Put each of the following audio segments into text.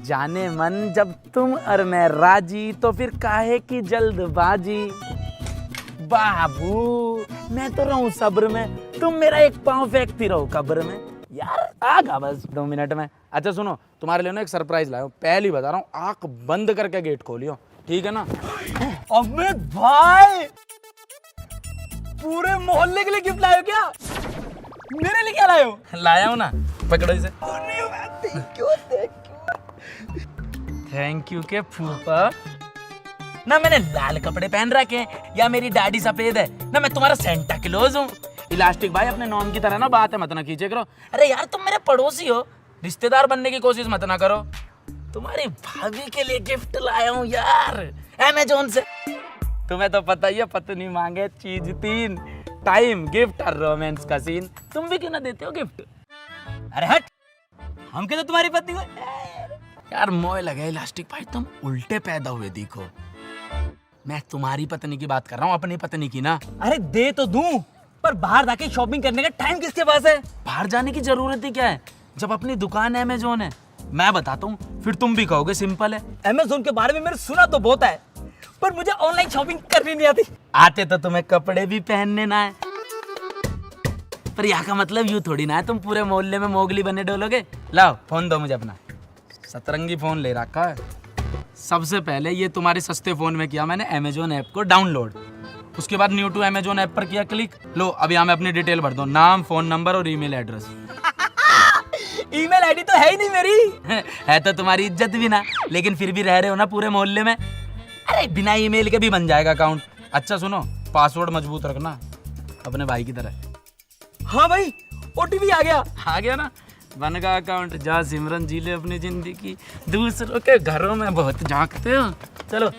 जाने मन जब तुम और मैं राजी, तो फिर काहे की जल्दबाजी। बाबू मैं तो रहूं सब्र में, तुम मेरा एक पाँव फेंकती रहो कब्र में। यार आगा बस 2 मिनट में। अच्छा सुनो, तुम्हारे लिए ना एक सरप्राइज लाया हूं, पहले ही बता रहा हूँ, आंख बंद करके गेट खोलियो, ठीक है ना? अमित भाई, पूरे मोहल्ले के लिए गिफ्ट लाए हो क्या? मेरे लिए क्या लाए हो? लाया हूं ना, पकड़ो इसे। थैंक यू के फूफा। ना मैंने लाल कपड़े पहन रखे हैं, या मेरी दाढ़ी सफेद है, ना मैं तुम्हारा सेंटा क्लॉज हूँ। इलास्टिक भाई अपने नॉन की तरह ना बात है मत ना कीजिए करो। अरे यार तुम मेरे पड़ोसी हो, रिश्तेदार बनने की कोशिश मत ना करो। तुम्हारी भाभी के लिए गिफ्ट लाया हूँ यार, अमेज़न से। तुम्हें तो पता ही है, पत्नी मांगे चीज 3, टाइम, गिफ्ट और रोमांस का सीन। तुम भी क्यों ना देते हो गिफ्ट? अरे हट, हम क्या तो तुम्हारी पत्नी को। यार मोह लगे इलास्टिक भाई, तुम उल्टे पैदा हुए दिखो। मैं तुम्हारी पत्नी की बात कर रहा हूँ, अपनी पत्नी की ना। अरे दे तो दूं, पर बाहर जाके शॉपिंग करने का टाइम किसके पास है? बाहर जाने की जरूरत ही क्या है, जब अपनी दुकान अमेज़न है। मैं बताता हूँ, फिर तुम भी कहोगे सिंपल है। अमेज़न के बारे में मैंने सुना तो बहुत है, पर मुझे ऑनलाइन शॉपिंग करनी नहीं आती। आते तो तुम्हें कपड़े भी पहनने ना है, पर यहाँ का मतलब यूँ थोड़ी ना है तुम पूरे मोहल्ले में मोगली बने डोलोगे। लाओ फोन दो मुझे अपना, सतरंगी फोन ले रखा है। सबसे पहले ये तुम्हारे सस्ते फोन में किया मैंने अमेज़न ऐप को डाउनलोड, उसके बाद न्यू टू अमेज़न ऐप पर किया क्लिक। लो अब यहाँ में अपनी डिटेल भर दो, नाम, फोन नंबर और ईमेल एड्रेस। ईमेल आईडी तो है ही नहीं मेरी। है तो तुम्हारी इज्जत भी ना, लेकिन फिर भी रह रहे हो ना पूरे मोहल्ले में। अरे बिना ईमेल के भी बन जाएगा अकाउंट। अच्छा सुनो, पासवर्ड मजबूत रखना, अपने भाई की तरह। हाँ भाई, ओटीपी आ गया। आ गया ना, बन गया अकाउंट। जा सिमरन, जी ले अपनी जिंदगी, दूसरों के घरों में बहुत झांकते हो। चलो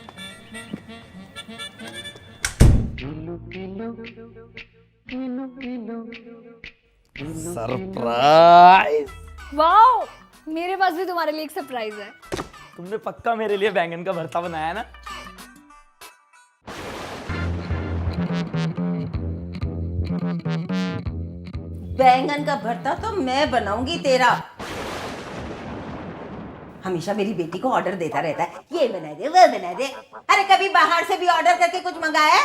सरप्राइज। वाओ, मेरे पास भी तुम्हारे लिए एक सरप्राइज है। तुमने पक्का मेरे लिए बैंगन का भरता बनाया ना? बैंगन का भरता तो मैं बनाऊंगी तेरा। हमेशा मेरी बेटी को ऑर्डर देता रहता है, ये बना दे वो बना दे। अरे कभी बाहर से भी ऑर्डर करके कुछ मंगाया है?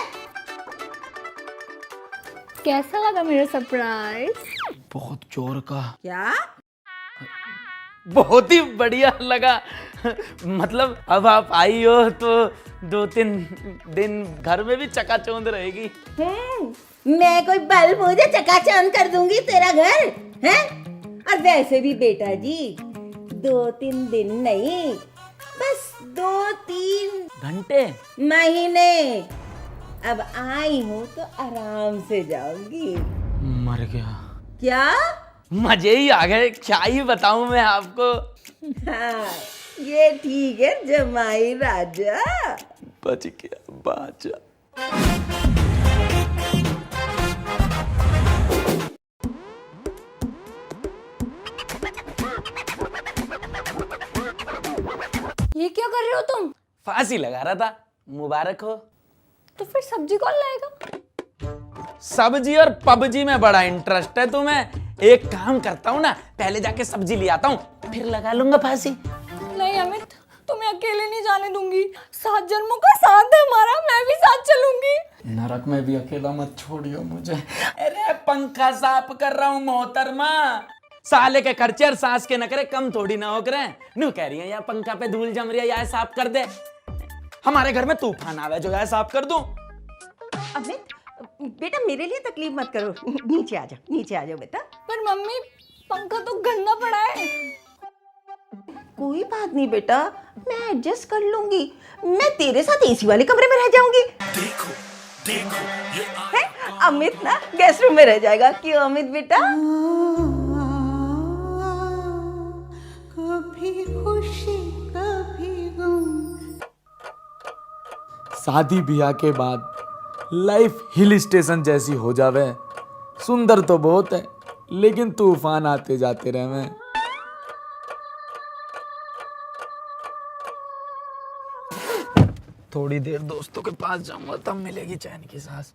कैसा लगा मेरा सरप्राइज? बहुत जोर का, क्या? बहुत ही बढ़िया लगा। मतलब अब आप आई हो तो 2-3 दिन घर में भी चकाचौंध रहेगी। मैं कोई बल मुझे चकाचौंध कर दूंगी तेरा घर है? और वैसे भी बेटा जी 2-3 दिन नहीं, बस 2-3 घंटे, महीने। अब आई हूँ तो आराम से जाऊंगी। मर गया। क्या? मजे ही आ गए, क्या ही बताऊं मैं आपको। हाँ, ये ठीक है जमाई राजा। बच गया बाजा। ये क्या कर रहे हो तुम? फांसी लगा रहा था, मुबारक हो। तो फिर सब्जी कौन लाएगा? सब्जी और पबजी में बड़ा इंटरेस्ट है तुम्हें। एक काम करता हूँ ना, पहले जाके सब्जी ले आता हूँ, फिर लगा लूंगा फांसी। नहीं अमित, तुम्हें अकेले नहीं जाने दूंगी। 7 जन्मों का साथ है हमारा, मैं भी साथ चलूंगी। नरक में भी अकेला मत छोड़ियो मुझे। अरे पंखा साफ कर रहा हूँ मोहतरमा, साले के खर्चे और सास के नखरे कम थोड़ी ना हो करे। नू कह रही है यार पंखा पे धूल जम रही है, यार साफ कर दे। हमारे घर में तूफान आवे जो यार साफ कर दूं। अमित बेटा मेरे लिए तकलीफ मत करो, नीचे आ जाओ बेटा। पर मम्मी, पंखा तो गंदा पड़ा है। कोई बात नहीं बेटा, मैं एडजस्ट कर लूंगी। मैं तेरे साथ एसी वाले कमरे में रह जाऊंगी। है? अमित ना गेस्ट रूम में रह जाएगा। क्यों अमित बेटा? कभी खुशी कभी गम। शादी ब्याह के बाद लाइफ हिल स्टेशन जैसी हो जावे। सुंदर तो बहुत है, लेकिन तूफान आते जाते रहे। थोड़ी देर दोस्तों के पास जाऊंगा तब मिलेगी चैन की सांस।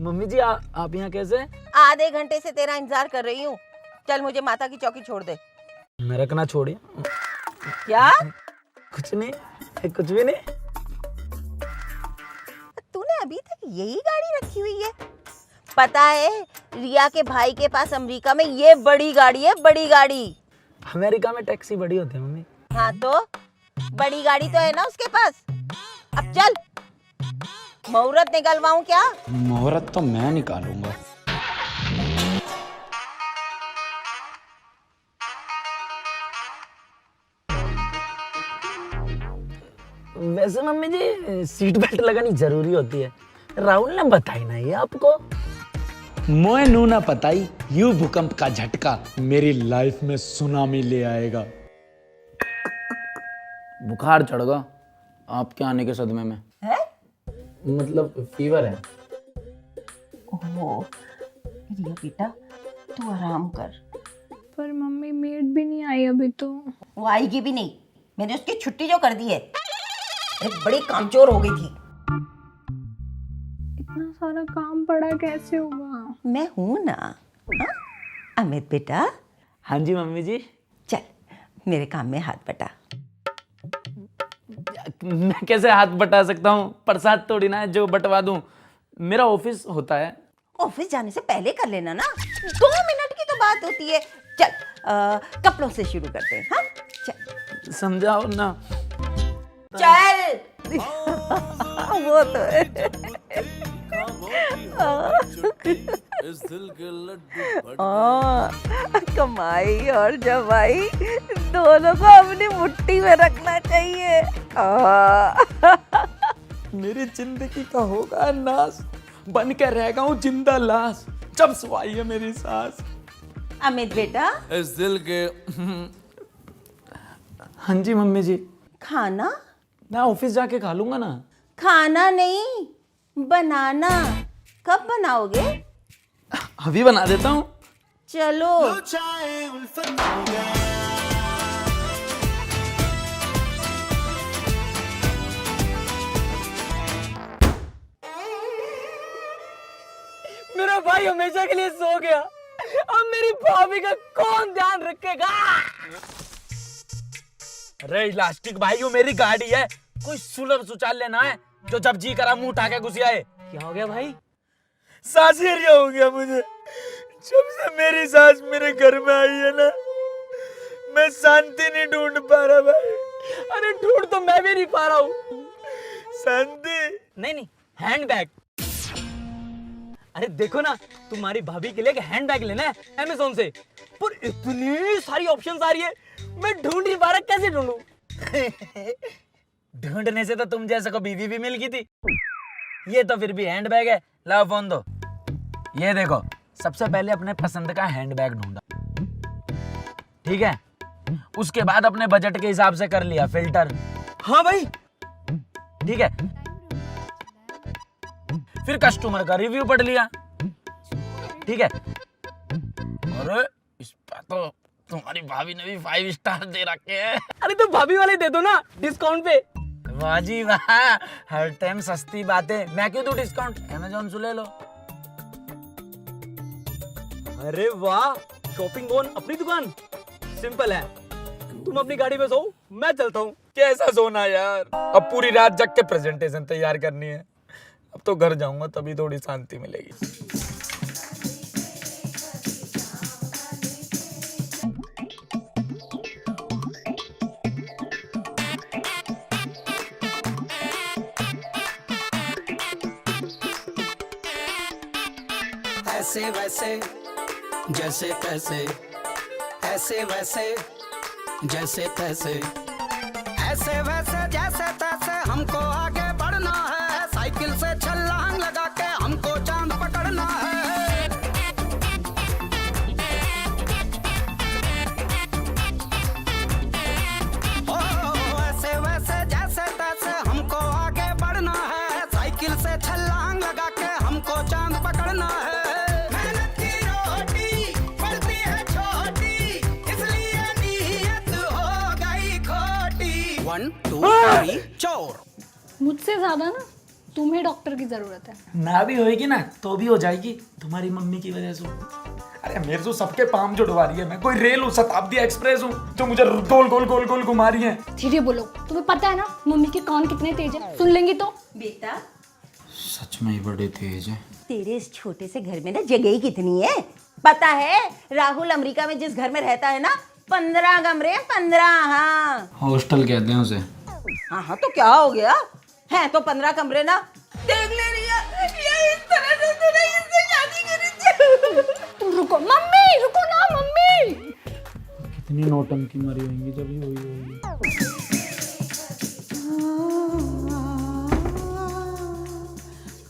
मम्मी जी आप यहाँ कैसे? आधे घंटे से तेरा इंतजार कर रही हूँ। चल मुझे माता की चौकी छोड़ दे। मैं रखना छोड़िए। क्या? कुछ नहीं, कुछ भी नहीं। तूने अभी तक यही गाड़ी रखी हुई है? पता है रिया के भाई के पास अमेरिका में ये बड़ी गाड़ी है, बड़ी गाड़ी। अमेरिका में टैक्सी बड़ी होती है मम्मी। हाँ तो बड़ी गाड़ी तो है ना उसके पास। अब चल, मुहूर्त निकलवाऊं क्या? मुहूर्त तो मैं निकालूंगा। वैसे मम्मी जी सीट बेल्ट लगानी जरूरी होती है, राहुल ने बताई ना ये आपको? मोए नू ना पताई, यू भूकंप का झटका मेरी लाइफ में सुनामी ले आएगा। बुखार चढ़ गया आपके आने के सदमे में। है? मतलब फीवर है। ओह रिया बेटा तू आराम कर। पर मम्मी मेड भी नहीं आई अभी तो। वो आएगी भी नहीं, मैंने उसकी छुट्टी जो कर दी है। अरे बड़ी कामचोर हो गई थी। इतना सारा काम पड़ा कैसे होगा? मैं हूं ना। हाँ? अमित बेटा हाँ जी मम्मी जी। चल मेरे काम में हाथ बटा। मैं कैसे हाथ बटा सकता हूँ? प्रसाद थोड़ी ना है जो बंटवा दूं। मेरा ऑफिस होता है। ऑफिस जाने से पहले कर लेना ना, 2 मिनट की तो बात होती है। चल कपड़ों से शुरू करते हैं। हाँ चल समझाओ ना। चल वो तो है। कमाई और जमाई दोनों को अपनी मुट्ठी में रखना चाहिए। मेरी जिंदगी का होगा नाश, बन के रह गया हूँ जिंदा लाश जब सुई है मेरी सांस। अमित बेटा इस दिल के हाँ जी मम्मी जी। खाना? मैं ऑफिस जाके खा लूंगा ना। खाना नहीं, बनाना। कब बनाओगे? अभी बना देता हूँ। चलो। मेरा भाई हमेशा के लिए सो गया, अब मेरी भाभी का कौन ध्यान रखेगा? अरे इलास्टिक भाई वो मेरी गाड़ी है, कोई सुलभ सुचाल लेना है जो जब जी करा मुंह उठा के घुस आए। क्या हो गया भाई? सांस एरिया हो गया मुझे। जब से मेरी सास मेरे घर में आई है ना, मैं शांति नहीं ढूंढ पा रहा भाई। अरे ढूंढ तो मैं भी नहीं पा रहा हूँ। शांति नहीं, हैंडबैग। अरे देखो ना, तुम्हारी भाभी के लिए एक हैंडबैग लेना है अमेज़न से, पर इतनी सारी ऑप्शंस आ रही है, मैं ढूंढ नहीं पा रहा। कैसे ढूंढूं? ढूंढने से तो तुम जैसे को बीवी भी मिल गई थी। ये तो फिर भी हैंडबैग है। लाओ फोन दो। ये देखो, सबसे पहले अपने पसंद का हैंडबैग ढूंढा, ठीक है? उसके बाद अपने बजट के हिसाब से कर लिया फिल्टर। हाँ भाई, ठीक है। फिर कस्टमर का रिव्यू पढ़ लिया, ठीक है? अरे इस पर तो तुम्हारी भाभी ने भी 5 स्टार दे रखे हैं। अरे तो भाभी वाले दे दो ना डिस्काउंट पे। वाह जी वाह, हर टाइम सस्ती बातें। मैं क्यों दूं डिस्काउंट? अमेज़न से ले लो। अरे वाह, शॉपिंग ऑन अपनी दुकान। सिंपल है, तुम अपनी गाड़ी में सो, मैं चलता हूँ। कैसा सोना यार, अब पूरी रात जग के प्रेजेंटेशन तैयार करनी है। अब तो घर जाऊंगा तभी थोड़ी शांति मिलेगी। ऐसे वैसे जैसे तैसे, ऐसे वैसे जैसे तैसे, ऐसे वैसे जैसे तैसे हमको आगे बढ़ना है। साइकिल से छलांग लगा के हमको चांद पकड़ना है। ओ ऐसे वैसे जैसे तैसे हमको आगे बढ़ना है। साइकिल से छलांग लगा के हमको चांद पकड़ना है। चोर। मुझसे ज्यादा ना तुम्हें डॉक्टर की जरूरत है। ना भी होएगी ना तो भी हो जाएगी, तुम्हारी मम्मी की वजह से। अरे मेरे तो सबके पाम जुड़वा रही है। मैं कोई रेल हूँ, शताब्दी एक्सप्रेस हूँ जो मुझे गोल गोल गोल गोल घुमा रही है। धीरे बोलो, तुम्हें पता है ना मम्मी के कान कितने तेज है, सुन लेंगी तो। बेटा सच में ही बड़े तेज है। तेरे इस छोटे से घर में ना जगह ही कितनी है पता है? राहुल अमेरिका में जिस घर में रहता है ना 15 कमरे, 15। हाँ हॉस्टल कहते हैं उसे। हाँ हाँ तो क्या हो गया है, तो 15 कमरे ना। देख ले रिया, ये इस तरह से तूने इससे शादी करी थी। तुम रुको मम्मी, रुको ना मम्मी। कितनी नौटंकी मरी होंगी जब ये हुई होगी।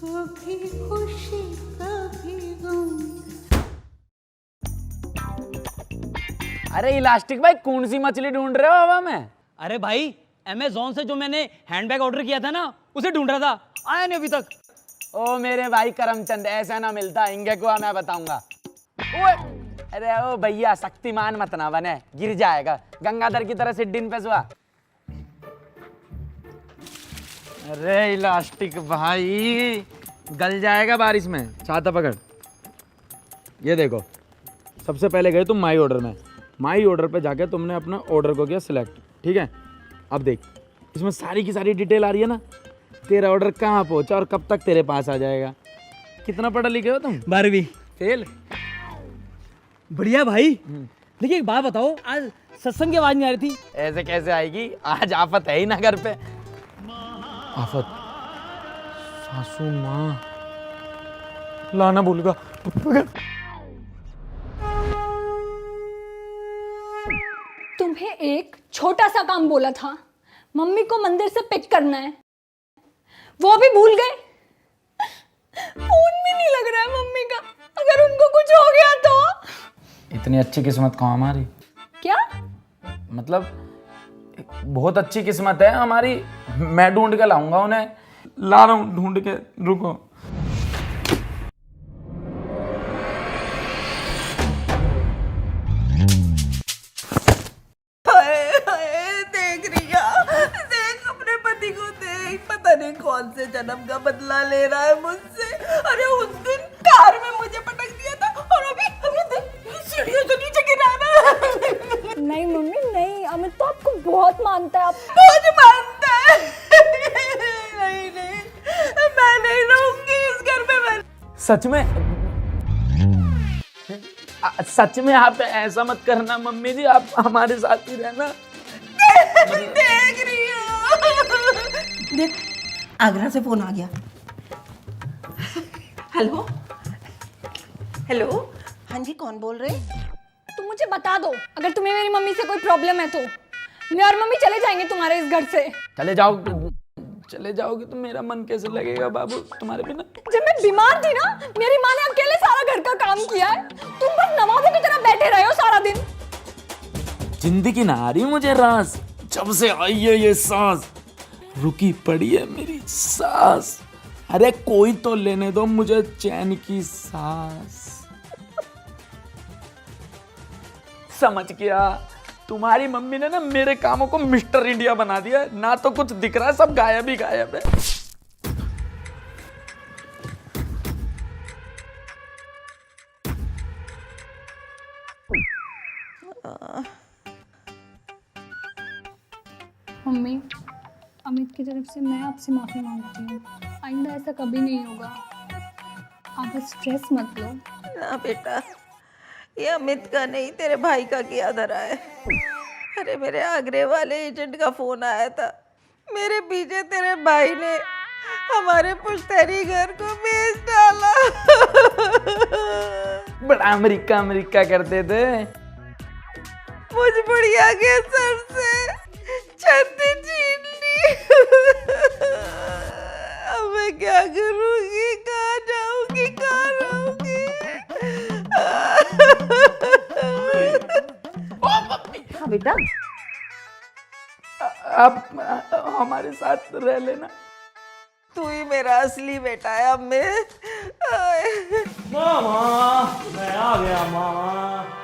कभी खुशी कभी गम। अरे इलास्टिक भाई, कौन सी मछली ढूंढ रहे हो हवा में? अरे भाई अमेज़न से जो मैंने हैंडबैग ऑर्डर किया था ना, उसे ढूंढ रहा था, आया नहीं अभी तक। ओ मेरे भाई करमचंद, ऐसा ना मिलता, इंगे को मैं बताऊंगा। ओए अरे ओ भैया, शक्तिमान मत ना बने, गिर जाएगा गंगाधर की तरह सिड्डिन पे सुआ। अरे इलास्टिक भाई, गल जाएगा बारिश में। छाता पकड़। ये देखो, सबसे पहले गए तुम माई ऑर्डर में। माई ऑर्डर पे जाके तुमने अपना ऑर्डर को किया सिलेक्ट, ठीक है? अब देख, इसमें सारी की सारी डिटेल आ रही है ना, तेरा ऑर्डर कहाँ पहुंचा और कब तक तेरे पास आ जाएगा। कितना पढ़ा लिखे हो तुम? 12वीं। फेल। बढ़िया भाई। देखिए एक बात बताओ, आज सत्संग की आवाज नहीं आ रही थी। ऐसे कैसे आएगी, आज आफत है ही ना घर पे। आफत, सासू माँ लाना भूलगा। तुम्हें एक छोटा सा काम बोला था, मम्मी को मंदिर से पिक करना है, वो भी भूल गए। फोन भी नहीं लग रहा है मम्मी का, अगर उनको कुछ हो गया तो। इतनी अच्छी किस्मत कहाँ हमारी? क्या मतलब बहुत अच्छी किस्मत है हमारी। मैं ढूंढ के लाऊंगा उन्हें। ला रहा हूँ ढूंढ के, रुको। देख रिया, देख अपने पति को देख, पता नहीं कौन से जन्म का बदला ले रहा है मुझसे। अरे उस दिन कार में मुझे पटक दिया था और अभी सीढ़ियों से नीचे गिरा ना। नहीं मम्मी नहीं, अमित तो आपको बहुत मानता है। आप मुझे मानता है। नहीं नहीं, मैं नहीं रहूंगी इस घर में। मैं सच में? सच में आप ऐसा मत करना मम्मी जी, आप हमारे साथ ही रहना। देख रही हो, देख आगरा से फोन आ गया। हेलो हेलो, हाँ जी कौन बोल रहे? तुम मुझे बता दो, अगर तुम्हें मेरी मम्मी से कोई प्रॉब्लम है तो मैं और मम्मी चले जाएंगे तुम्हारे इस घर से। चले जाओगे तो मेरा मन कैसे लगेगा बाबू तुम्हारे बिना? जब मैं बीमार थी ना, मेरी माँ ने अकेले सारा घर का काम किया है, तुम बस नवाबों की तरह बैठे रहे हो सारा दिन। जिंदगी ना आ रही मुझे रास, जब से आई है ये सांस, रुकी पड़ी है मेरी सांस। अरे कोई तो लेने दो मुझे चैन की सांस। समझ गया, तुम्हारी मम्मी ने ना मेरे कामों को मिस्टर इंडिया बना दिया। ना तो कुछ दिख रहा है, सब गायब ही गायब है। मम्मी, अमित की तरफ से मैं आपसे माफी मांगती हूँ, आइंदा ऐसा कभी नहीं होगा। आप बस स्ट्रेस मत लो। ना बेटा, ये अमित का नहीं तेरे भाई का किया धरा है। अरे मेरे आगरे वाले एजेंट का फोन आया था, मेरे पीछे तेरे भाई ने हमारे पुश्तैनी घर को बेच डाला। बड़ा अमेरिका अमेरिका करते थे। मुझ बुढ़िया के सर से छत्ती छीन ली। अब मैं क्या करूंगी, कहाँ जाऊंगी, कहाँ रहूंगी? हाँ बेटा, आप हमारे साथ रह लेना। तू ही मेरा असली बेटा है। अब मैं आ गया मामा।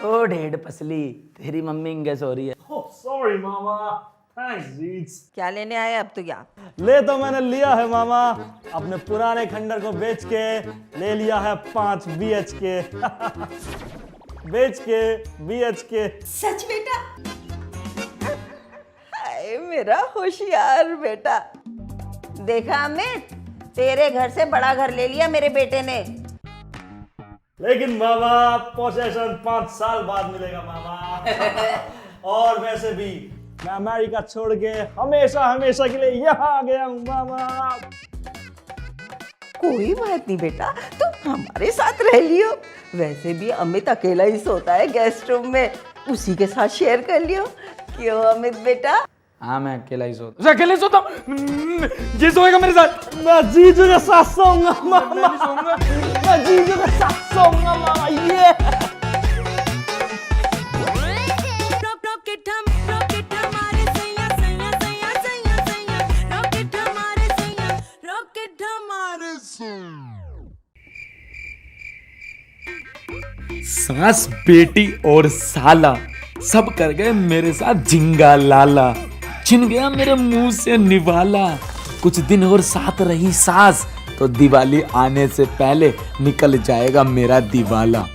ओ ढेड़ पसली, तेरी मम्मी इंगे सो रही है। सॉरी मामा, क्या लेने आए अब तो क्या? ले तो मैंने लिया है मामा, अपने पुराने खंडर को बेच के ले लिया है 5 BHK। बेच के BHK। सच बेटा? हाय मेरा होशियार बेटा। देखा अमित, तेरे घर से बड़ा घर ले लिया मेरे बेटे ने। लेकिन मामा पोसेशन 5 साल बाद मिलेगा मामा। और वैसे भी मैं अमेरिका छोड़ के हमेशा हमेशा के लिए यहाँ आ गया हूँ मामा। कोई बात नहीं बेटा, तुम हमारे साथ रह लियो। वैसे भी अमित अकेला ही सोता है गेस्ट रूम में, उसी के साथ शेयर कर लियो। क्यों अमित बेटा? हाँ मैं अकेला ही सोता हूँ। अकेले सोता हूँ? ये सोएगा मेरे साथ? मैं जीजू के साथ सोऊंगा मामा। मैं जीजू के साथ सोऊंगा मामा। ये सास, बेटी और साला सब कर गए मेरे साथ झिंगा लाला, छिन गया मेरे मुंह से निवाला। कुछ दिन और साथ रही सास तो दिवाली आने से पहले निकल जाएगा मेरा दिवाला।